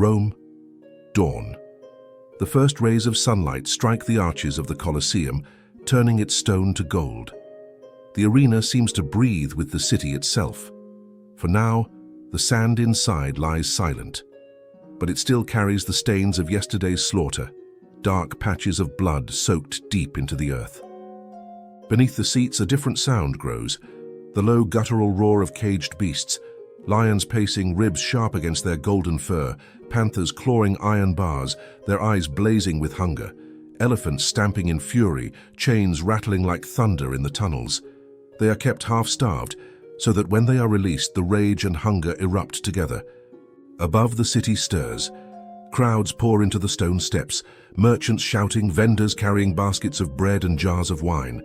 Rome, dawn. The first rays of sunlight strike the arches of the Colosseum, turning its stone to gold. The arena seems to breathe with the city itself. For now, the sand inside lies silent, but it still carries the stains of yesterday's slaughter, dark patches of blood soaked deep into the earth. Beneath the seats, a different sound grows, the low guttural roar of caged beasts, lions pacing, ribs sharp against their golden fur, panthers clawing iron bars, their eyes blazing with hunger, elephants stamping in fury, chains rattling like thunder in the tunnels. They are kept half-starved, so that when they are released, the rage and hunger erupt together. Above, the city stirs. Crowds pour into the stone steps, merchants shouting, vendors carrying baskets of bread and jars of wine.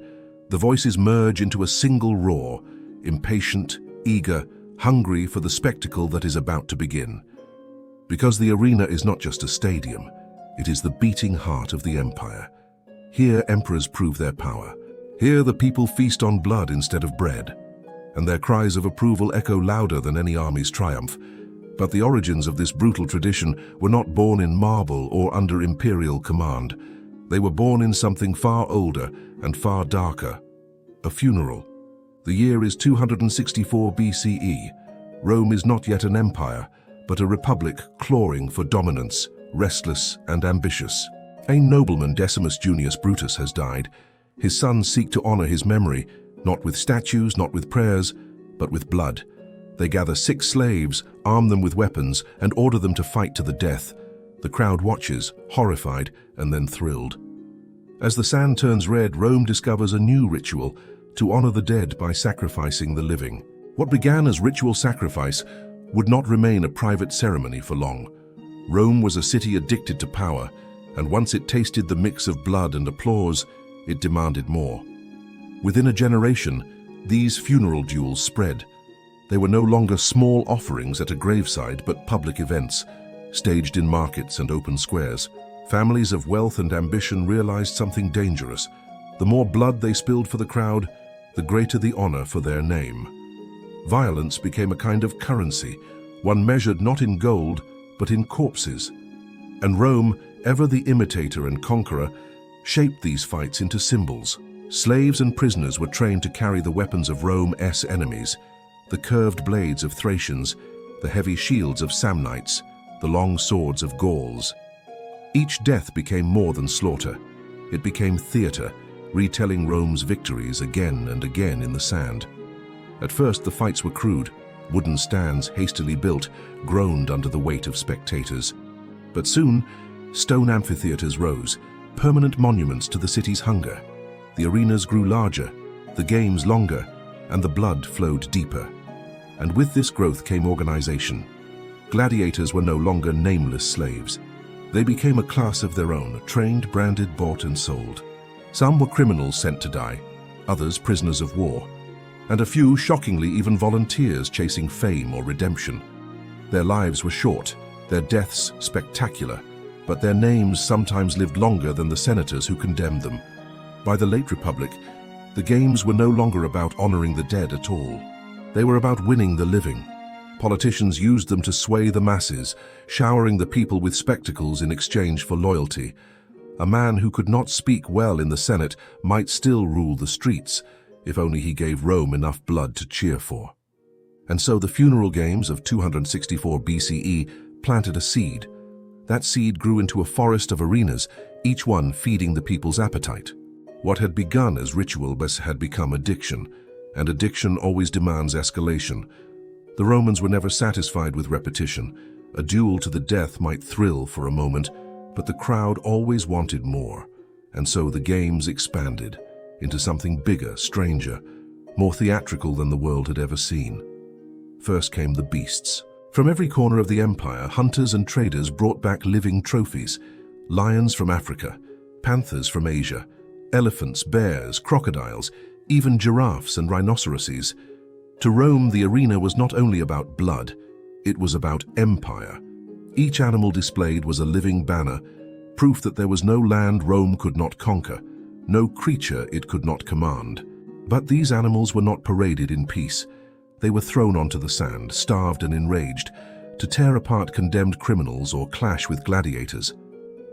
The voices merge into a single roar, impatient, eager, hungry for the spectacle that is about to begin. Because the arena is not just a stadium, it is the beating heart of the empire. Here emperors prove their power. Here the people feast on blood instead of bread, and their cries of approval echo louder than any army's triumph. But the origins of this brutal tradition were not born in marble or under imperial command. They were born in something far older and far darker: a funeral. The year is 264 BCE. Rome is not yet an empire, but a republic clawing for dominance, restless and ambitious. A nobleman, Decimus Junius Brutus, has died. His sons seek to honor his memory, not with statues, not with prayers, but with blood. They gather 6 slaves, arm them with weapons, and order them to fight to the death. The crowd watches, horrified and then thrilled. As the sand turns red, Rome discovers a new ritual: to honor the dead by sacrificing the living. What began as ritual sacrifice would not remain a private ceremony for long. Rome was a city addicted to power, and once it tasted the mix of blood and applause, it demanded more. Within a generation, these funeral duels spread. They were no longer small offerings at a graveside, but public events, staged in markets and open squares. Families of wealth and ambition realized something dangerous. The more blood they spilled for the crowd, the greater the honor for their name. Violence became a kind of currency, one measured not in gold, but in corpses. And Rome, ever the imitator and conqueror, shaped these fights into symbols. Slaves and prisoners were trained to carry the weapons of Rome's enemies: the curved blades of Thracians, the heavy shields of Samnites, the long swords of Gauls. Each death became more than slaughter. It became theater, retelling Rome's victories again and again in the sand. At first, the fights were crude. Wooden stands, hastily built, groaned under the weight of spectators. But soon, stone amphitheaters rose, permanent monuments to the city's hunger. The arenas grew larger, the games longer, and the blood flowed deeper. And with this growth came organization. Gladiators were no longer nameless slaves. They became a class of their own, trained, branded, bought and sold. Some were criminals sent to die, others prisoners of war, and a few, shockingly, even volunteers chasing fame or redemption. Their lives were short, their deaths spectacular, but their names sometimes lived longer than the senators who condemned them. By the late Republic, the games were no longer about honoring the dead at all. They were about winning the living. Politicians used them to sway the masses, showering the people with spectacles in exchange for loyalty. A man who could not speak well in the Senate might still rule the streets, if only he gave Rome enough blood to cheer for. And so the funeral games of 264 BCE planted a seed. That seed grew into a forest of arenas, each one feeding the people's appetite. What had begun as ritual had become addiction, and addiction always demands escalation. The Romans were never satisfied with repetition. A duel to the death might thrill for a moment, but the crowd always wanted more, and so the games expanded into something bigger, stranger, more theatrical than the world had ever seen. First came the beasts. From every corner of the empire, hunters and traders brought back living trophies: lions from Africa, panthers from Asia, elephants, bears, crocodiles, even giraffes and rhinoceroses. To Rome, the arena was not only about blood, it was about empire. Each animal displayed was a living banner, proof that there was no land Rome could not conquer, no creature it could not command. But these animals were not paraded in peace. They were thrown onto the sand, starved and enraged, to tear apart condemned criminals or clash with gladiators.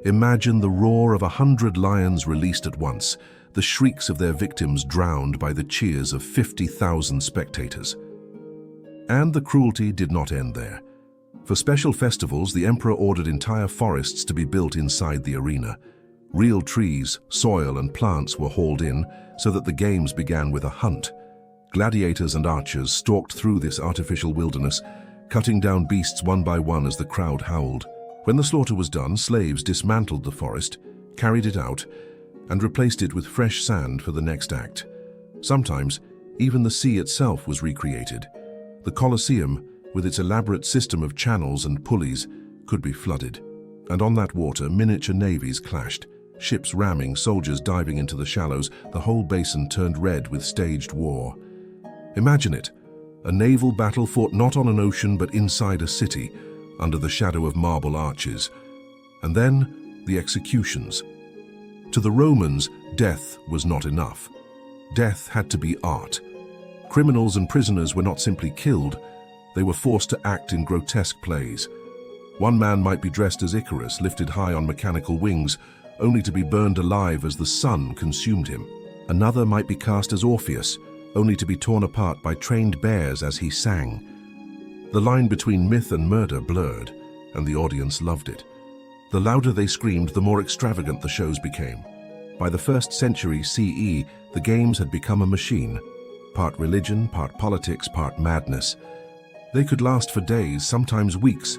Imagine the roar of 100 lions released at once, the shrieks of their victims drowned by the cheers of 50,000 spectators. And the cruelty did not end there. For special festivals, the emperor ordered entire forests to be built inside the arena. Real trees, soil, and plants were hauled in so that the games began with a hunt. Gladiators and archers stalked through this artificial wilderness, cutting down beasts one by one as the crowd howled. When the slaughter was done, slaves dismantled the forest, carried it out, and replaced it with fresh sand for the next act. Sometimes, even the sea itself was recreated. The Colosseum, with its elaborate system of channels and pulleys, could be flooded. And on that water, miniature navies clashed. Ships ramming, soldiers diving into the shallows, the whole basin turned red with staged war. Imagine it, a naval battle fought not on an ocean but inside a city, under the shadow of marble arches. And then, the executions. To the Romans, death was not enough. Death had to be art. Criminals and prisoners were not simply killed, they were forced to act in grotesque plays. One man might be dressed as Icarus, lifted high on mechanical wings, only to be burned alive as the sun consumed him. Another might be cast as Orpheus, only to be torn apart by trained bears as he sang. The line between myth and murder blurred, and the audience loved it. The louder they screamed, the more extravagant the shows became. By the 1st century CE, the games had become a machine. Part religion, part politics, part madness. They could last for days, sometimes weeks.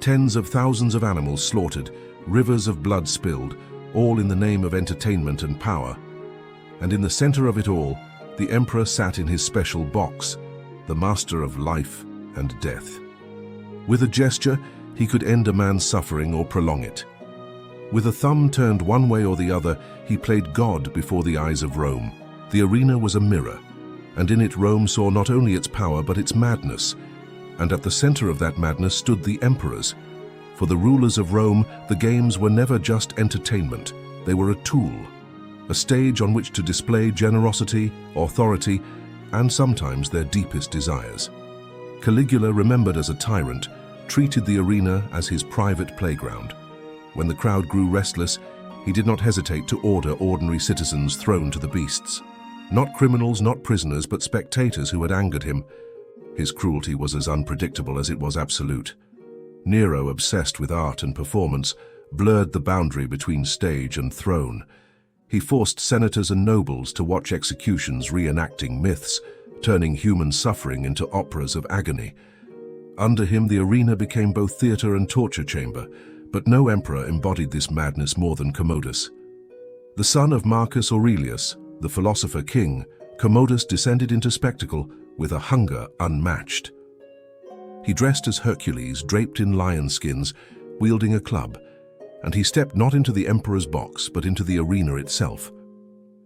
Tens of thousands of animals slaughtered, rivers of blood spilled, all in the name of entertainment and power. And in the center of it all, the emperor sat in his special box, the master of life and death. With a gesture, he could end a man's suffering or prolong it. With a thumb turned one way or the other, he played God before the eyes of Rome. The arena was a mirror, and in it Rome saw not only its power but its madness. And at the center of that madness stood the emperors. For the rulers of Rome, the games were never just entertainment. They were a tool, a stage on which to display generosity, authority, and sometimes their deepest desires. Caligula, remembered as a tyrant, treated the arena as his private playground. When the crowd grew restless, he did not hesitate to order ordinary citizens thrown to the beasts. Not criminals, not prisoners, but spectators who had angered him. His cruelty was as unpredictable as it was absolute. Nero, obsessed with art and performance, blurred the boundary between stage and throne. He forced senators and nobles to watch executions reenacting myths, turning human suffering into operas of agony. Under him, the arena became both theater and torture chamber, but no emperor embodied this madness more than Commodus. The son of Marcus Aurelius, the philosopher king, Commodus descended into spectacle with a hunger unmatched. He dressed as Hercules, draped in lion skins, wielding a club, and he stepped not into the emperor's box, but into the arena itself.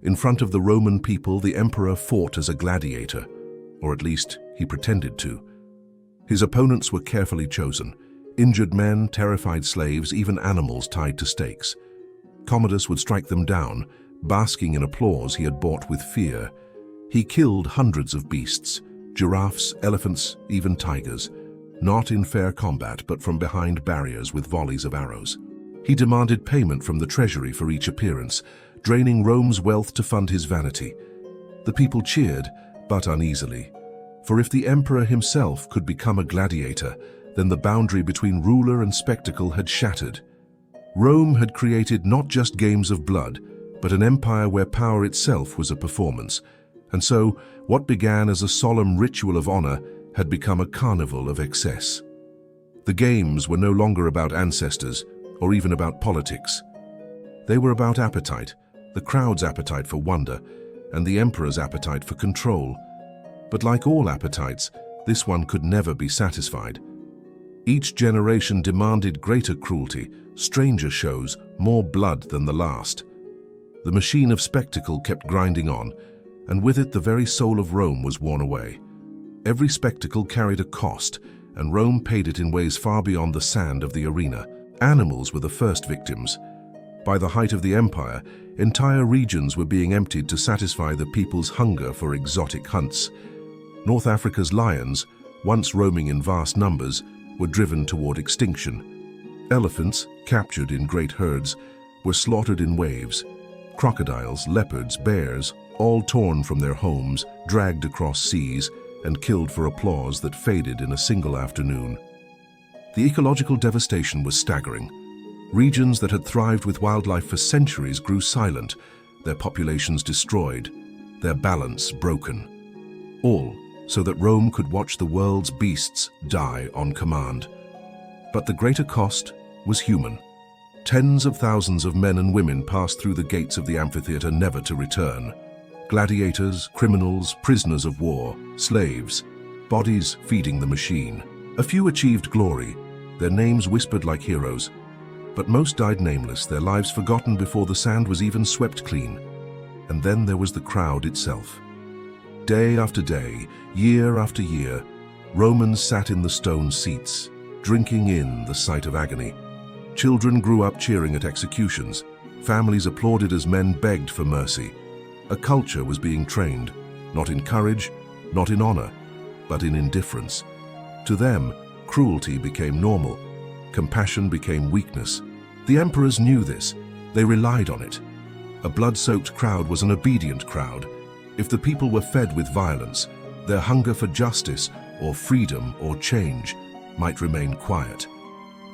In front of the Roman people, the emperor fought as a gladiator, or at least he pretended to. His opponents were carefully chosen. Injured men, terrified slaves, even animals tied to stakes. Commodus would strike them down, basking in applause he had bought with fear. He killed hundreds of beasts, giraffes, elephants, even tigers, not in fair combat, but from behind barriers with volleys of arrows. He demanded payment from the treasury for each appearance, draining Rome's wealth to fund his vanity. The people cheered, but uneasily. For if the emperor himself could become a gladiator, then the boundary between ruler and spectacle had shattered. Rome had created not just games of blood, but an empire where power itself was a performance. And so, what began as a solemn ritual of honor had become a carnival of excess. The games were no longer about ancestors, or even about politics. They were about appetite, the crowd's appetite for wonder, and the emperor's appetite for control. But like all appetites, this one could never be satisfied. Each generation demanded greater cruelty, stranger shows, more blood than the last. The machine of spectacle kept grinding on, and with it the very soul of Rome was worn away. Every spectacle carried a cost, and Rome paid it in ways far beyond the sand of the arena. Animals were the first victims. By the height of the empire, entire regions were being emptied to satisfy the people's hunger for exotic hunts. North Africa's lions, once roaming in vast numbers, were driven toward extinction. Elephants, captured in great herds, were slaughtered in waves. Crocodiles, leopards, bears, all torn from their homes, dragged across seas, and killed for applause that faded in a single afternoon. The ecological devastation was staggering. Regions that had thrived with wildlife for centuries grew silent, their populations destroyed, their balance broken. All so that Rome could watch the world's beasts die on command. But the greater cost was human. Tens of thousands of men and women passed through the gates of the amphitheater never to return. Gladiators, criminals, prisoners of war, slaves, bodies feeding the machine. A few achieved glory, their names whispered like heroes, but most died nameless, their lives forgotten before the sand was even swept clean. And then there was the crowd itself. Day after day, year after year, Romans sat in the stone seats, drinking in the sight of agony. Children grew up cheering at executions. Families applauded as men begged for mercy. A culture was being trained, not in courage, not in honor, but in indifference. To them, cruelty became normal. Compassion became weakness. The emperors knew this. They relied on it. A blood-soaked crowd was an obedient crowd. If the people were fed with violence, their hunger for justice or freedom or change might remain quiet.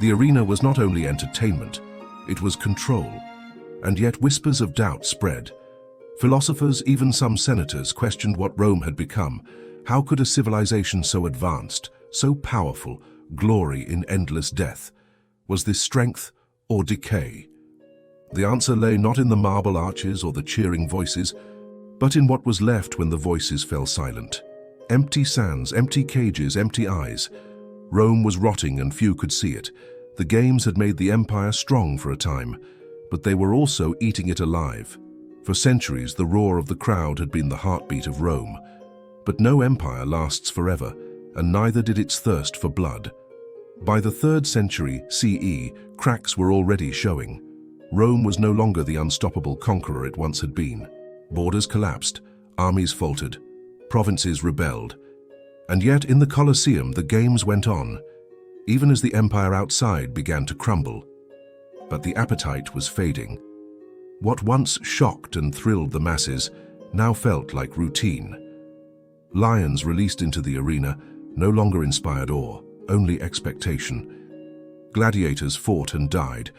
The arena was not only entertainment, it was control. And yet whispers of doubt spread. Philosophers, even some senators, questioned what Rome had become. How could a civilization so advanced, so powerful, glory in endless death? Was this strength or decay? The answer lay not in the marble arches or the cheering voices, but in what was left when the voices fell silent. Empty sands, empty cages, empty eyes. Rome was rotting and few could see it. The games had made the empire strong for a time, but they were also eating it alive. For centuries, the roar of the crowd had been the heartbeat of Rome. But no empire lasts forever, and neither did its thirst for blood. By the 3rd century CE, cracks were already showing. Rome was no longer the unstoppable conqueror it once had been. Borders collapsed, armies faltered, provinces rebelled. And yet in the Colosseum the games went on, even as the empire outside began to crumble. But the appetite was fading. What once shocked and thrilled the masses now felt like routine. Lions released into the arena no longer inspired awe, only expectation. Gladiators fought and died,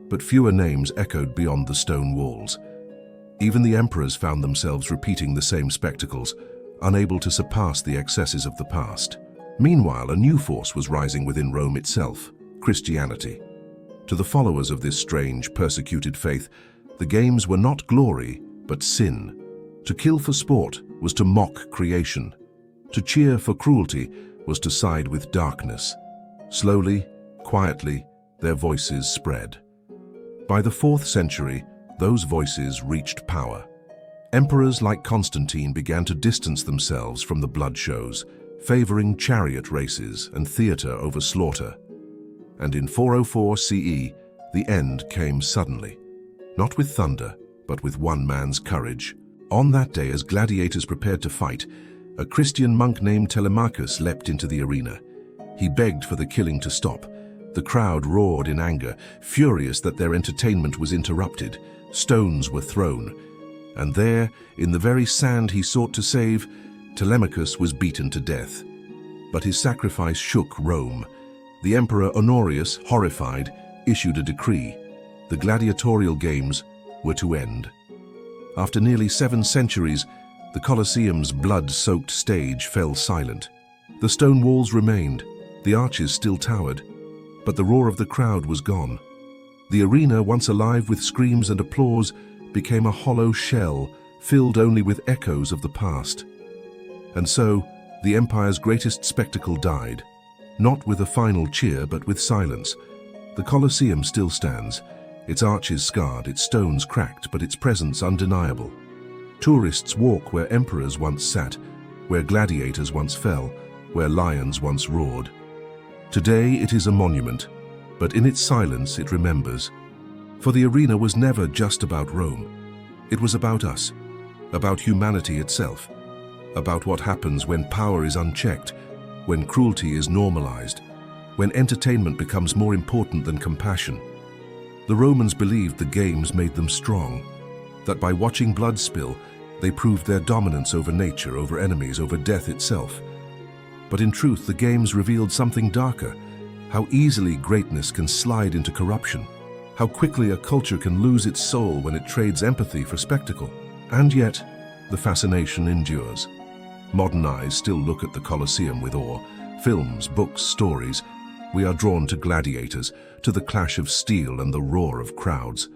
but fewer names echoed beyond the stone walls. Even the emperors found themselves repeating the same spectacles, unable to surpass the excesses of the past. Meanwhile, a new force was rising within Rome itself, Christianity. To the followers of this strange, persecuted faith, the games were not glory, but sin. To kill for sport was to mock creation. To cheer for cruelty was to side with darkness. Slowly, quietly, their voices spread. By the 4th century, those voices reached power. Emperors like Constantine began to distance themselves from the blood shows, favoring chariot races and theater over slaughter. And in 404 CE, the end came suddenly. Not with thunder, but with one man's courage. On that day, as gladiators prepared to fight, a Christian monk named Telemachus leapt into the arena. He begged for the killing to stop. The crowd roared in anger, furious that their entertainment was interrupted. Stones were thrown. And there, in the very sand he sought to save, Telemachus was beaten to death. But his sacrifice shook Rome. The Emperor Honorius, horrified, issued a decree. The gladiatorial games were to end. After nearly 7 centuries, the Colosseum's blood-soaked stage fell silent. The stone walls remained, the arches still towered, but the roar of the crowd was gone. The arena, once alive with screams and applause, became a hollow shell, filled only with echoes of the past. And so, the empire's greatest spectacle died, not with a final cheer, but with silence. The Colosseum still stands, its arches scarred, its stones cracked, but its presence undeniable. Tourists walk where emperors once sat, where gladiators once fell, where lions once roared. Today it is a monument, but in its silence it remembers. For the arena was never just about Rome. It was about us, about humanity itself, about what happens when power is unchecked, when cruelty is normalized, when entertainment becomes more important than compassion. The Romans believed the games made them strong, that by watching blood spill, they proved their dominance over nature, over enemies, over death itself. But in truth, the games revealed something darker, how easily greatness can slide into corruption, how quickly a culture can lose its soul when it trades empathy for spectacle. And yet, the fascination endures. Modern eyes still look at the Colosseum with awe. Films, books, stories. We are drawn to gladiators, to the clash of steel and the roar of crowds.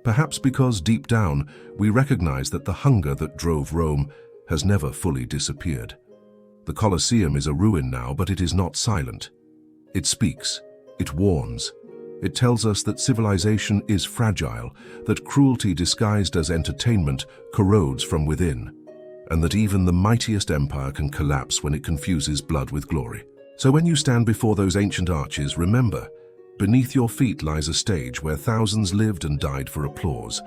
Perhaps because deep down we recognize that the hunger that drove Rome has never fully disappeared. The Colosseum is a ruin now, but it is not silent. It speaks, it warns. It tells us that civilization is fragile, that cruelty disguised as entertainment corrodes from within, and that even the mightiest empire can collapse when it confuses blood with glory. So when you stand before those ancient arches, remember, beneath your feet lies a stage where thousands lived and died for applause.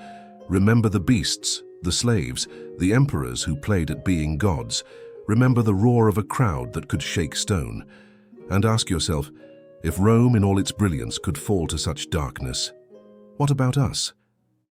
Remember the beasts, the slaves, the emperors who played at being gods. Remember the roar of a crowd that could shake stone. And ask yourself, if Rome in all its brilliance could fall to such darkness, what about us?